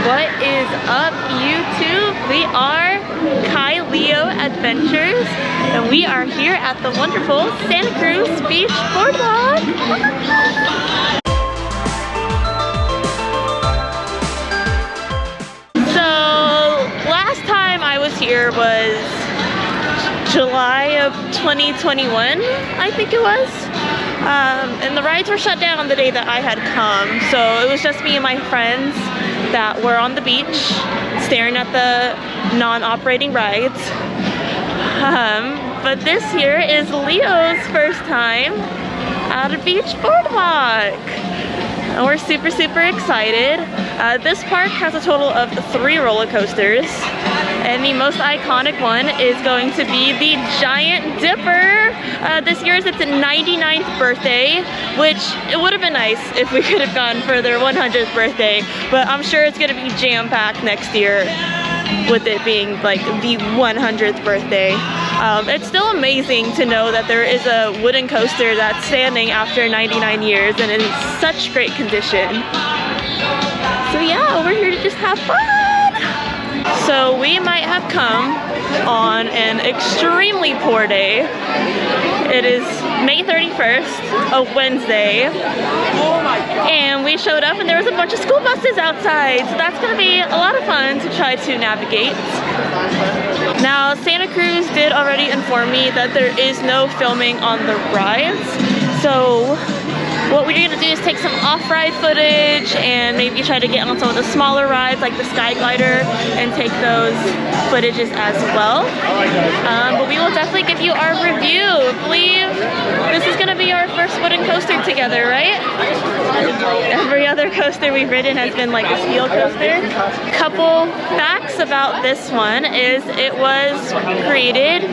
What is up, YouTube? We are Kai Leo Adventures, and we are here at the wonderful Santa Cruz Beach Boardwalk. So, last time I was here was July of 2021, I think it was. And the rides were shut down the day that I had come, so it was just me and my friends that were on the beach staring at the non-operating rides. But this year is Leo's first time at a beach boardwalk, and we're super excited. This park has a total of 3 roller coasters, and the most iconic one is going to be the Giant Dipper. This year is its 99th birthday, which it would have been nice if we could have gone for their 100th birthday, but I'm sure it's gonna be jam-packed next year with it being like the 100th birthday. It's still amazing to know that there is a wooden coaster that's standing after 99 years and in such great condition. So yeah, we're here to just have fun. So we might have come on an extremely poor day. It is May 31st, a Wednesday, and we showed up and there was a bunch of school buses outside, so that's gonna be a lot of fun to try to navigate. Now, Santa Cruz did already inform me that there is no filming on the rides, so what we're gonna do is take some off-ride footage and maybe try to get on some of the smaller rides like the Sky Glider and take those footages as well. But we will definitely give you our review. I believe this is gonna be our first wooden coaster together, right? Every other coaster we've ridden has been like a steel coaster. Couple facts about this one is it was created.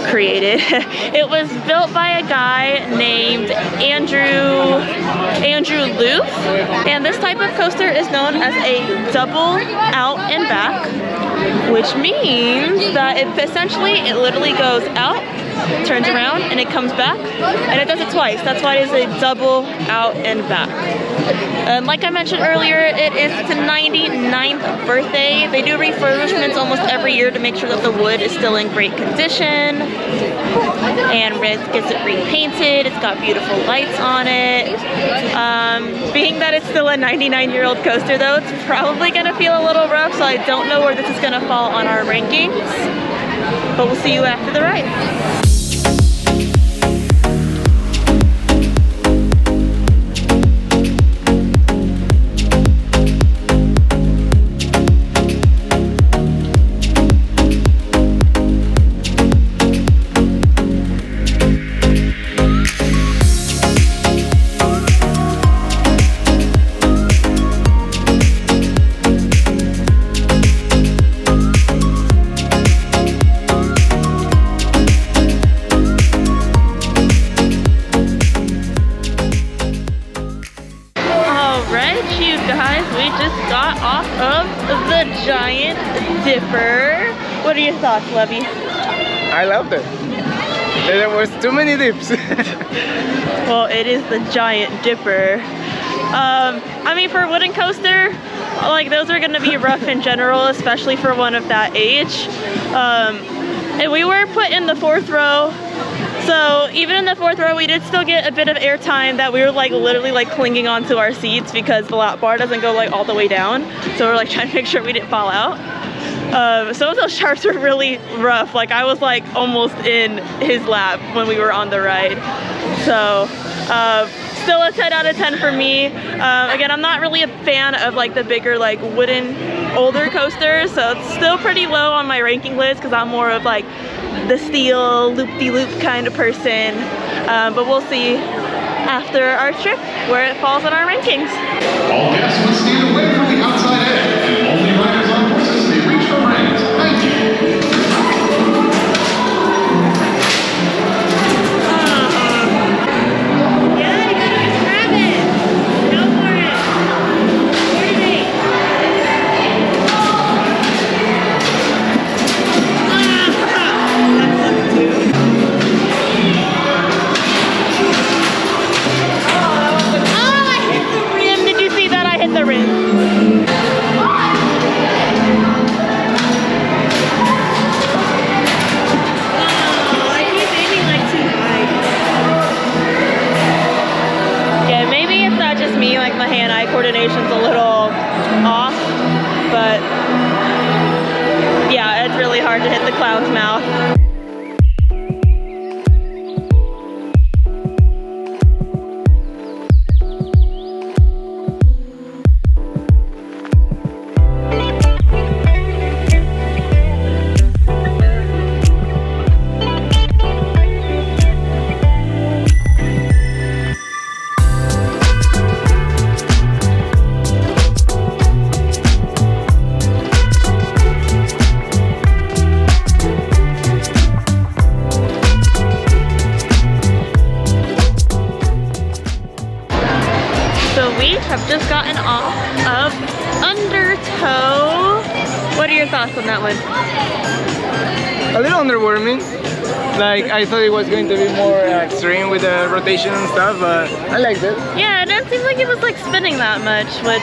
It was built by a guy named Andrew Loof, and this type of coaster is known as a double out and back, which means that it literally goes out, turns around, and it comes back, and it does it twice. That's why it is a double out and back. Like I mentioned earlier, it is its 99th birthday. They do refurbishments almost every year to make sure that the wood is still in great condition, and gets it repainted. It's got beautiful lights on it. Being that it's still a 99-year-old coaster though, it's probably gonna feel a little rough, so I don't know where this is gonna fall on our rankings, but we'll see you after the ride. The Giant Dipper. What are your thoughts, Lovey? I loved it. There was too many dips. Well, it is the Giant Dipper. I mean, for a wooden coaster, like those are going to be rough in general, especially for one of that age. And we were put in the 4th row. So even in the 4th row, we did still get a bit of air time that we were like literally like clinging onto our seats because the lap bar doesn't go like all the way down. So we're like trying to make sure we didn't fall out. Some of those sharps were really rough. Like I was like almost in his lap when we were on the ride. So still a 10 out of 10 for me. Again, I'm not really a fan of like the bigger like wooden older coasters, so it's still pretty low on my ranking list because I'm more of like the steel loop-de-loop kind of person, but we'll see after our trip where it falls in our rankings. All guests must stand away from the outside edge, and only riders on horses may reach the reins. Thank you. The rim. your thoughts on that one? A little underwhelming. Like, I thought it was going to be more extreme with the rotation and stuff, but I liked it. Yeah, it didn't seem like it was like spinning that much, which,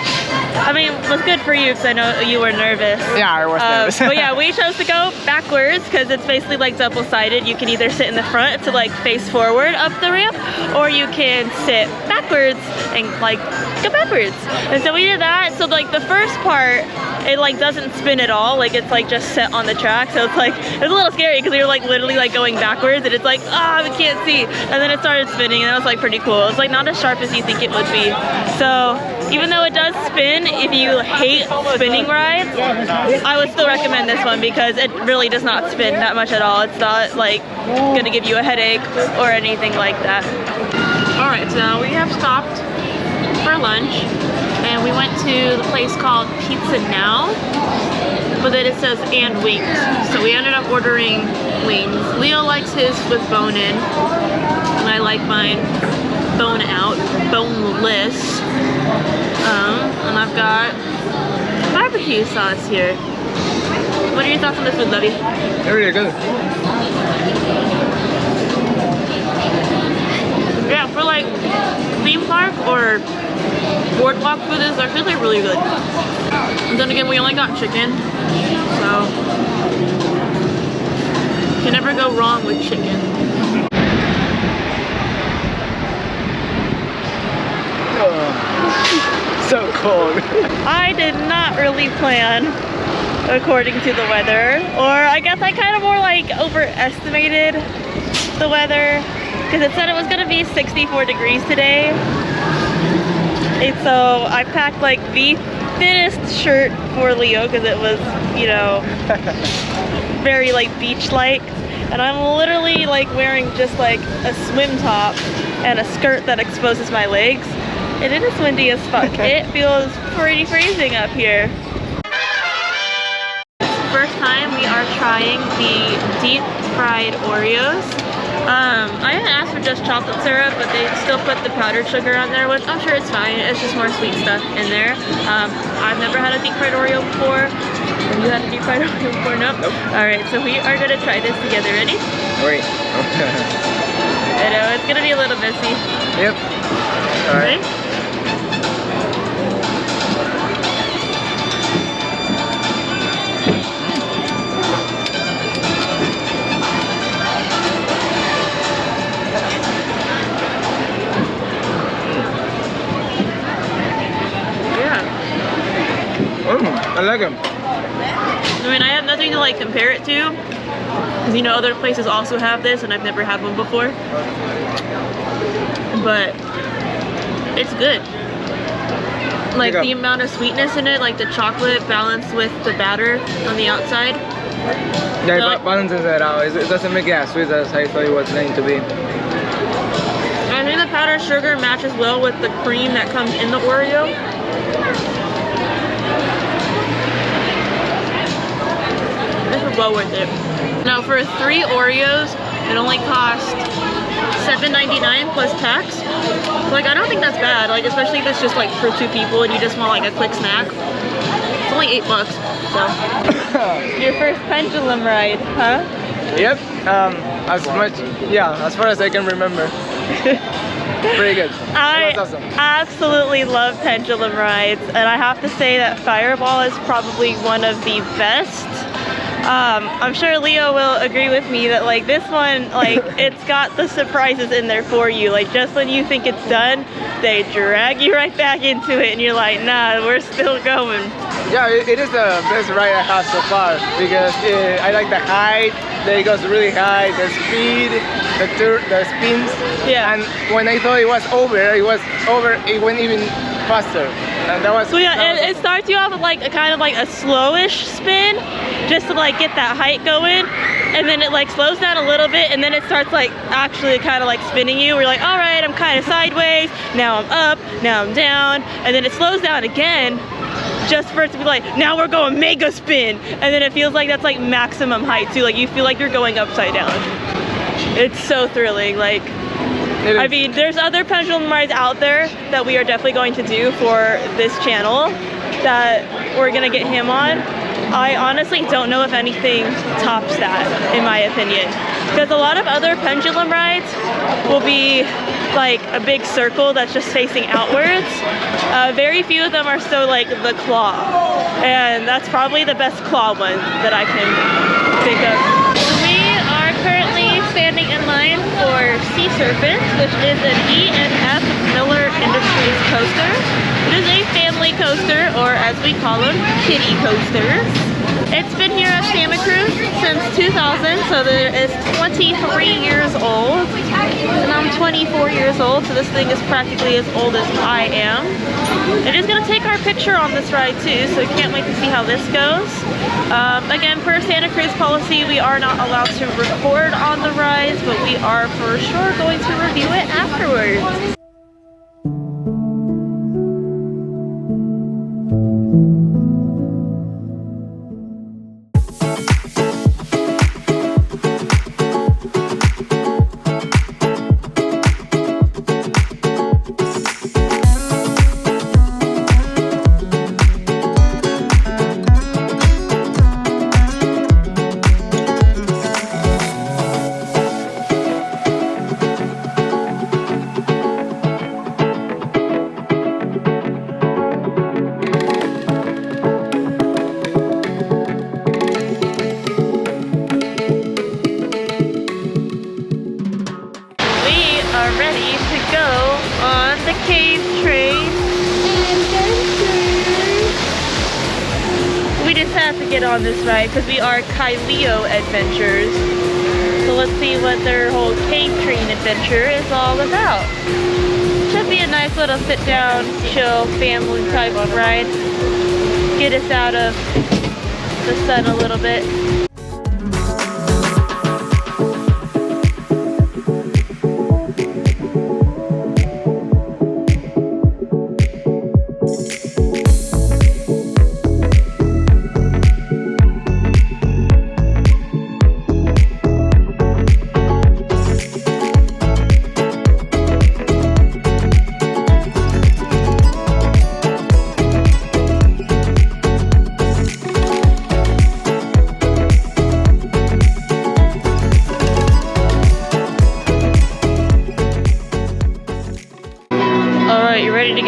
I mean, was good for you because I know you were nervous. Yeah, I was nervous. But yeah, we chose to go backwards because it's basically like double-sided. You can either sit in the front to like face forward up the ramp, or you can sit backwards and like go backwards. And so we did that. So like the first part, it like doesn't spin at all. Like it's like just set on the track. So it's like, it's a little scary because we were like literally like going backwards and it's like, ah, we can't see. And then it started spinning and that was like pretty cool. It's like not as sharp as you think it would be. So even though it does spin, if you hate spinning rides, I would still recommend this one because it really does not spin that much at all. It's not like gonna give you a headache or anything like that. All right, so we have stopped for lunch and we went to the place called Pizza Now, but then it says and wings. So we ended up ordering wings. Leo likes his with bone in and I like mine bone out, boneless. And I've got barbecue sauce here. What are your thoughts on this food, Lovey? They're really good. Yeah, for like theme park or boardwalk food, is actually really good. And then again, we only got chicken, so you can never go wrong with chicken. So cold. I did not really plan according to the weather, or I guess I kind of more like overestimated the weather because it said it was gonna be 64 degrees today. And so I packed like the thinnest shirt for Leo because it was, you know, very like beach-like. And I'm literally like wearing just like a swim top and a skirt that exposes my legs. And it is windy as fuck. It feels pretty freezing up here. First time we are trying the deep fried Oreos. I had asked for just chocolate syrup, but they still put the powdered sugar on there, which I'm sure it's fine. It's just more sweet stuff in there. I've never had a deep fried Oreo before. Have you had a deep fried Oreo before? Nope. Alright, so we are gonna try this together. Ready? Wait. I know, it's gonna be a little messy. Yep. Alright. I like them. I mean, I have nothing to like compare it to, because you know other places also have this, and I've never had one before. But it's good. Like the amount of sweetness in it, like the chocolate balanced with the batter on the outside. Yeah, it balances it out. It doesn't make it as sweet as I thought it was going to be. I think the powdered sugar matches well with the cream that comes in the Oreo. This is well worth it. Now for 3 Oreos, it only cost $7.99 plus tax. Like, I don't think that's bad. Like, especially if it's just like for 2 people and you just want like a quick snack. It's only $8, so. Your first pendulum ride, huh? Yep. As far as I can remember. Pretty good. I awesome. Absolutely love pendulum rides, and I have to say that Fireball is probably one of the best. I'm sure Leo will agree with me that like this one, like it's got the surprises in there for you. Like just when you think it's done, they drag you right back into it and you're like, nah, we're still going. Yeah, it is the best ride I have so far because I like the height, that it goes really high, the speed, the spins. Yeah. And when I thought it went even faster. And that was, so yeah, it starts you off with like a kind of like a slowish spin just to like get that height going, and then it like slows down a little bit, and then it starts like actually kind of like spinning you. We're like, all right, I'm kind of sideways, now I'm up, now I'm down, and then it slows down again just for it to be like, now we're going mega spin, and then it feels like that's like maximum height too. Like you feel like you're going upside down. It's so thrilling. Like, I mean, there's other pendulum rides out there that we are definitely going to do for this channel that we're gonna get him on. I honestly don't know if anything tops that, in my opinion. Because a lot of other pendulum rides will be like a big circle that's just facing outwards. Very few of them are so like the claw. And that's probably the best claw one that I can think of. We are currently standing in line for Sea Serpent, which is an E&F Miller Industries coaster. It is a family coaster, or as we call them, kiddie coasters. It's been here at Santa Cruz since 2000, so it is 23 years old. And I'm 24 years old, so this thing is practically as old as I am. It is going to take our picture on this ride too, so can't wait to see how this goes. Again, per Santa Cruz policy, we are not allowed to record on the rides, but we are for sure going to review it afterwards. On this ride because we are Kailio Adventures. So let's see what their whole cave train adventure is all about. Should be a nice little sit down, chill, family type of ride. Get us out of the sun a little bit.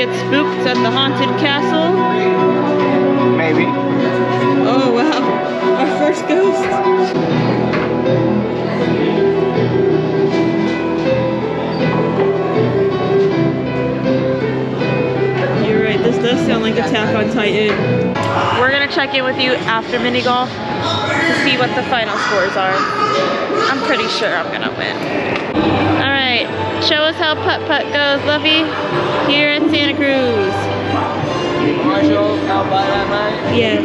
Spooked at the haunted castle? Maybe. Oh wow, our first ghost. You're right, this does sound like Attack on Titan. We're gonna check in with you after mini golf to see what the final scores are. I'm pretty sure I'm gonna win. Alright, show us how putt-putt goes, Lovey, here at Santa Cruz. Want to show how bad am I? Yeah.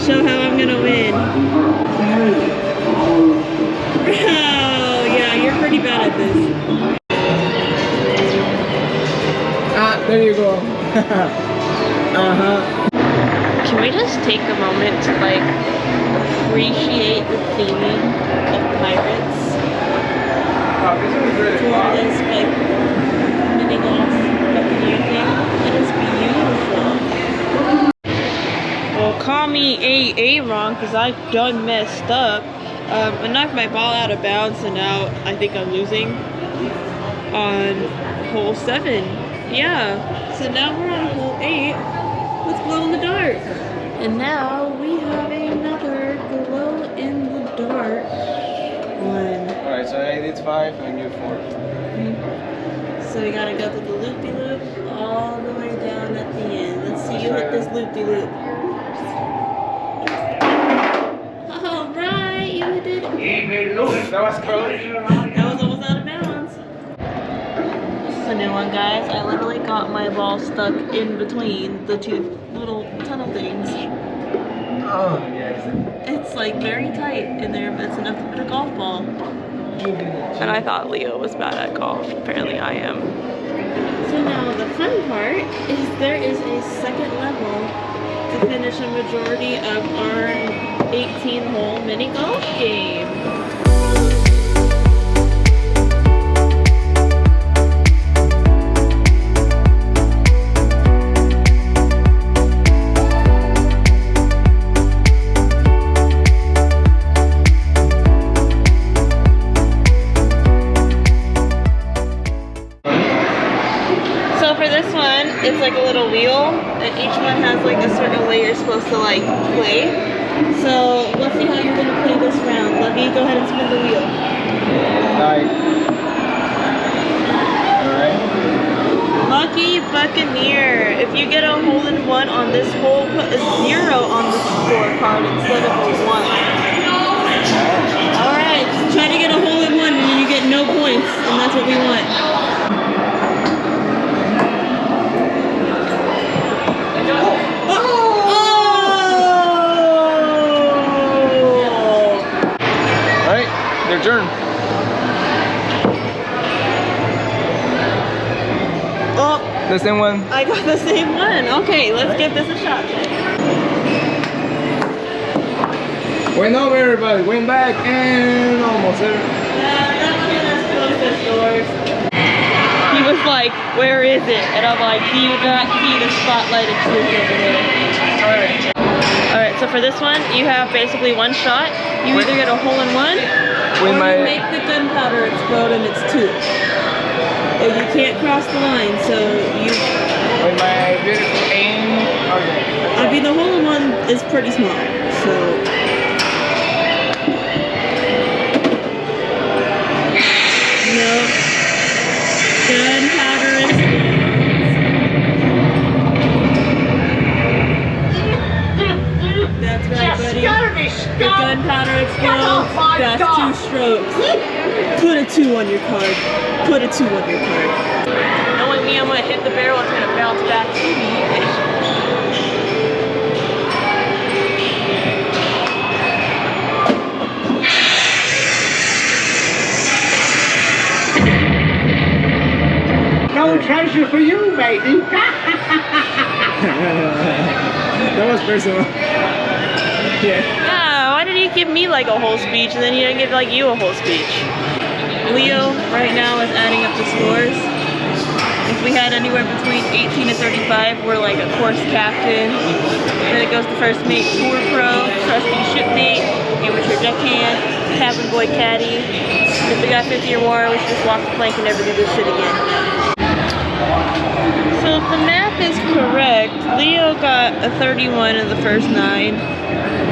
Show how I'm gonna win. Oh, yeah, you're pretty bad at this. Ah, there you go. Can we just take a moment to like appreciate the theming of pirates? Oh, this is really For fun. this like mini golf buccaneer thing. It is beautiful. Well, call me AA wrong because I done messed up. I knocked my ball out of bounds, so now I think I'm losing on hole 7. Yeah, so now we're on hole 8. Let's glow in the dark. And now we have another glow in the dark one. Alright, so I did 5 and you 4. So we gotta go through the loop-de-loop all the way down at the end. Let's see you hit this loop-de-loop. Alright, you hit it. That was close. That was almost out of bounds. This is a new one, guys. I literally got my ball stuck in between the two little tunnel things. Oh, yes. It's like very tight in there, but it's enough to fit a golf ball. And I thought Leo was bad at golf. Apparently I am. So now the fun part is there is a second level to finish a majority of our 18-hole mini golf game. and each one has like a certain way you're supposed to like play. So let's see how you're gonna play this round. Let me go ahead and spin the wheel. Like, alright. Lucky Buccaneer. If you get a hole-in-one on this hole, put a 0 on the scorecard instead of a 1. Alright, try to get a hole-in-one and then you get no points, and that's what we want. Alright, your turn. Oh, The same one. I got the same one. Okay, let's give this a shot. Went over, everybody. Went back and almost there. That wasn't as close as yours. He was like, where is it? And I'm like, do you not see the spotlight exclusive over there? Alright. Alright, so for this one, you have basically one shot. You either get a hole-in-one, or you make the gunpowder explode and it's 2. And you can't cross the line, so you... With my beautiful aim. Okay. I mean, the hole-in-one is pretty small, so... No. Gunpowder explodes. That's right, buddy. The gunpowder explodes. That's 2 strokes. Put a 2 on your card. Put a 2 on your card. Knowing me, I'm gonna hit the barrel. It's gonna bounce back to me. No treasure for you, matey. That was personal. Yeah. Yeah, why did you give me like a whole speech and then you didn't give like you a whole speech? Leo right now is adding up the scores. If we had anywhere between 18 and 35, we're like a course captain. Then it goes to first mate, tour pro, trusty shipmate, amateur deckhand, cabin boy caddy. If we got 50 or more, we should just walk the plank and never do this shit again. So if the math is correct, Leo got a 31 in the first 9,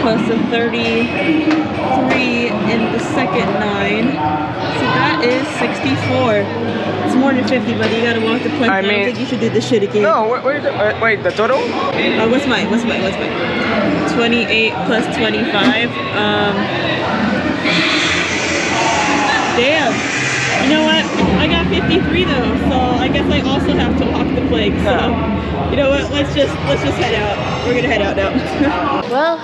plus a 33 in the second 9. So that is 64. It's more than 50, but you gotta walk the plank. I don't think you should do this shit again. No, wait, the total? What's mine? 28 plus 25. Damn. You know what? I got 53 though, so I guess I also have to walk the plank. So, you know what? Let's just head out. We're gonna head out now. Well,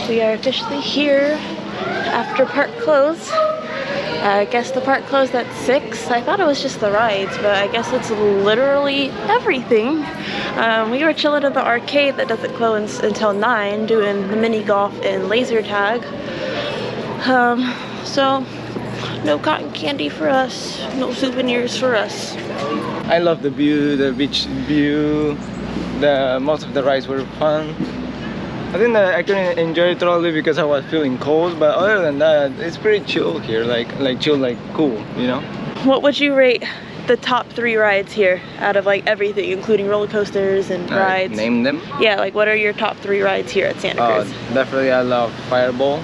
we are officially here after park close. I guess the park closed at 6. I thought it was just the rides, but I guess it's literally everything. We were chilling at the arcade that doesn't close until 9, doing the mini golf and laser tag. So no cotton candy for us, no souvenirs for us. I love the view, the beach view. Most of the rides were fun. I think that I couldn't enjoy it totally because I was feeling cold, but other than that, it's pretty chill here, like chill, like cool, you know? What would you rate the top 3 rides here out of like everything, including roller coasters and rides? Name them? Yeah, like what are your top 3 rides here at Santa Cruz? Definitely I love Fireball.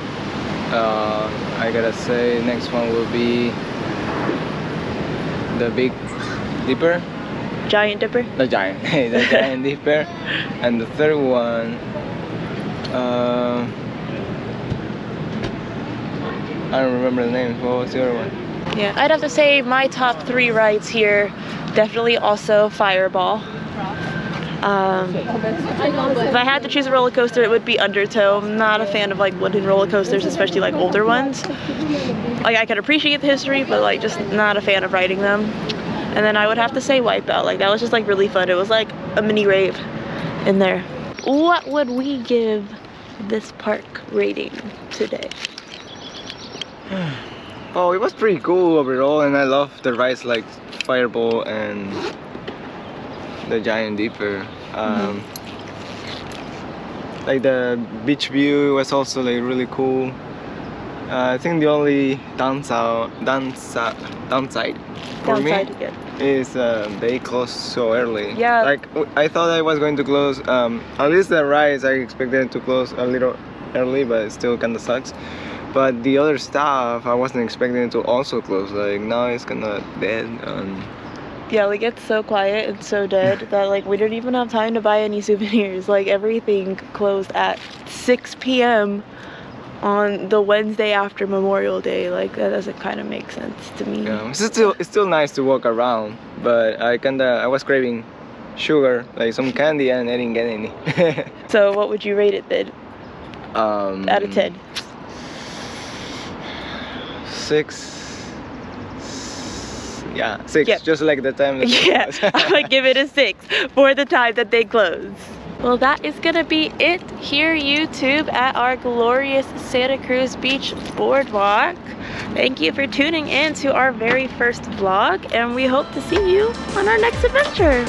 I gotta say next one will be the Big Dipper. Giant Dipper? The Giant, the Giant Dipper. And the third one, I don't remember the name. What was the other one? Yeah, I'd have to say my top 3 rides here, definitely also Fireball. If I had to choose a roller coaster, it would be Undertow. I'm not a fan of like wooden roller coasters, especially like older ones. Like I could appreciate the history, but like just not a fan of riding them. And then I would have to say Wipeout. Like that was just like really fun. It was like a mini rave in there. What would we give this park rating today? Oh, it was pretty cool overall, and I love the rides like Fireball and the Giant Dipper. Like the beach view was also like really cool. I think the only downside for me Downside, yeah. is they close so early. Yeah. Like I thought I was going to close. At least the rides I expected to close a little early, but it still kind of sucks. But the other stuff I wasn't expecting to also close. Like now it's kind of dead. Yeah, like it's so quiet and so dead that like we didn't even have time to buy any souvenirs. Like everything closed at 6 p.m. on the Wednesday after Memorial Day. Like that doesn't kind of make sense to me. Yeah, it's still nice to walk around, but I was craving sugar, like some candy, and I didn't get any. So what would you rate it then? Out of 10. 6. Yeah, 6. Yep. Just like the time. That Yeah, I'm gonna give it a 6 for the time that they close. Well, that is gonna be it here, YouTube, at our glorious Santa Cruz Beach Boardwalk. Thank you for tuning in to our very first vlog, and we hope to see you on our next adventure.